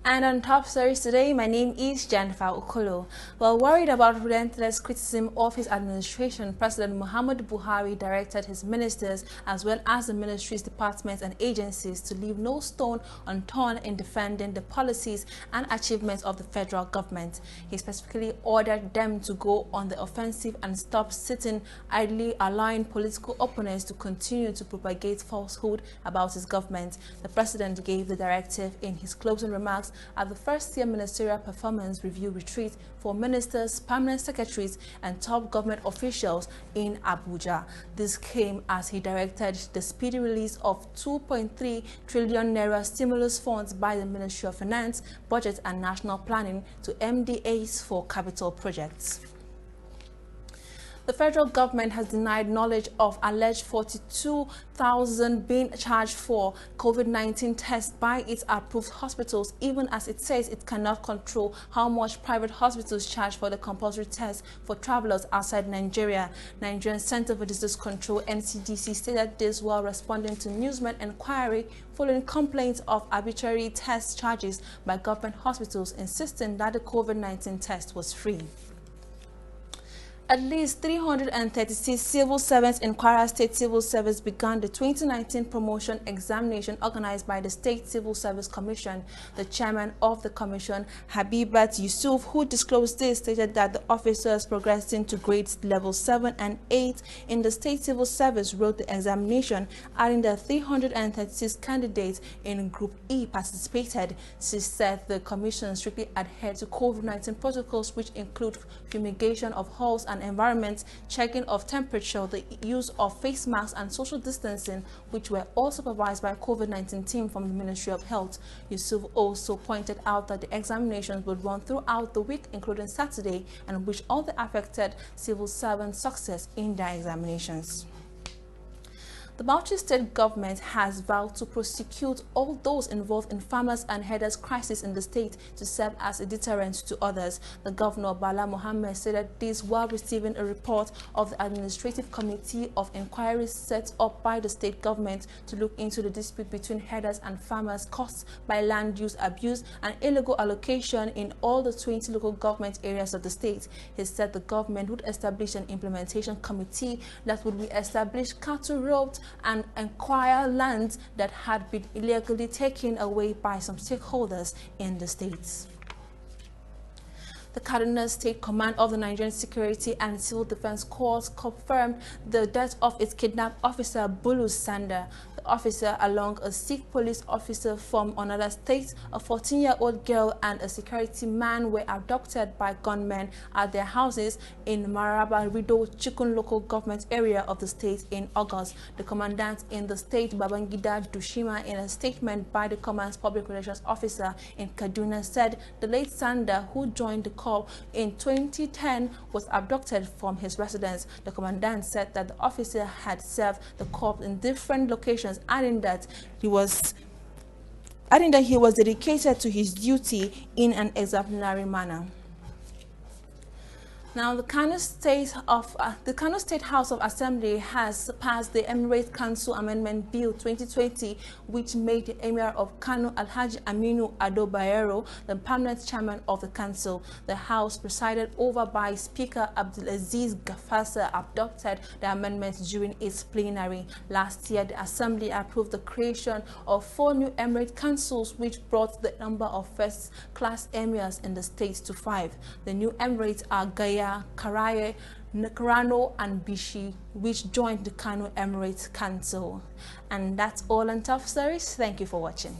And on top stories today, my name is Jennifer Okolo. Well, worried about relentless criticism of his administration, President Muhammadu Buhari directed his ministers as well as the ministries, departments and agencies to leave no stone unturned in defending the policies and achievements of the federal government. He specifically ordered them to go on the offensive and stop sitting idly, allowing political opponents to continue to propagate falsehood about his government. The president gave the directive in his closing remarks at the first-year ministerial performance review retreat for ministers, permanent secretaries and top government officials in Abuja. This came as he directed the speedy release of 2.3 trillion naira stimulus funds by the Ministry of Finance, Budget and National Planning to MDAs for capital projects. The federal government has denied knowledge of alleged 42,000 being charged for COVID-19 tests by its approved hospitals, even as it says it cannot control how much private hospitals charge for the compulsory tests for travelers outside Nigeria. Nigerian Center for Disease Control (NCDC) stated this while responding to newsmen inquiry following complaints of arbitrary test charges by government hospitals, insisting that the COVID-19 test was free. At least 336 civil servants in Kwara State Civil Service began the 2019 promotion examination organized by the State Civil Service Commission. The chairman of the commission, Habibat Yusuf, who disclosed this, stated that the officers progressing to grades level 7 and 8 in the State Civil Service wrote the examination, adding that 336 candidates in Group E participated. She said the commission strictly adhered to COVID-19 protocols, which include fumigation of halls and environment, checking of temperature, the use of face masks and social distancing, which were all supervised by a COVID-19 team from the Ministry of Health. Yusuf also pointed out that the examinations would run throughout the week, including Saturday, and wished all the affected civil servants success in their examinations. The Bauchi state government has vowed to prosecute all those involved in farmers and herders' crisis in the state to serve as a deterrent to others. The governor, Bala Mohammed, said this while receiving a report of the Administrative Committee of Inquiry set up by the state government to look into the dispute between herders and farmers caused by land use abuse and illegal allocation in all the 20 local government areas of the state. He said the government would establish an implementation committee that would re-establish cattle roads and acquire lands that had been illegally taken away by some stakeholders in the states. The Kaduna State Command of the Nigerian Security and Civil Defense Corps confirmed the death of its kidnapped officer, Bulu Sanda. The officer, along a Sikh police officer from another state, a 14-year-old girl and a security man were abducted by gunmen at their houses in Maraba Rido Chikun local government area of the state in August. The commandant in the state, Babangida Dushima, in a statement by the command's public relations officer in Kaduna, said the late Sanda, who joined the Corps in 2010, was abducted from his residence. The commandant said that the officer had served the Corps in different locations, adding that he was dedicated to his duty in an exemplary manner. Now, the Kano State House of Assembly has passed the Emirate Council Amendment Bill 2020, which made the Emir of Kano, Alhaji Aminu Ado Bayero, the permanent chairman of the council. The House, presided over by Speaker Abdulaziz Gafasa, adopted the amendment during its plenary. Last year, the Assembly approved the creation of 4 new Emirate councils, which brought the number of first-class emirs in the state to 5. The new Emirates are Gaya, Karaye, Nakarano and Bishi, which joined the Kano Emirates Council. And that's all on Top Stories. Thank you for watching.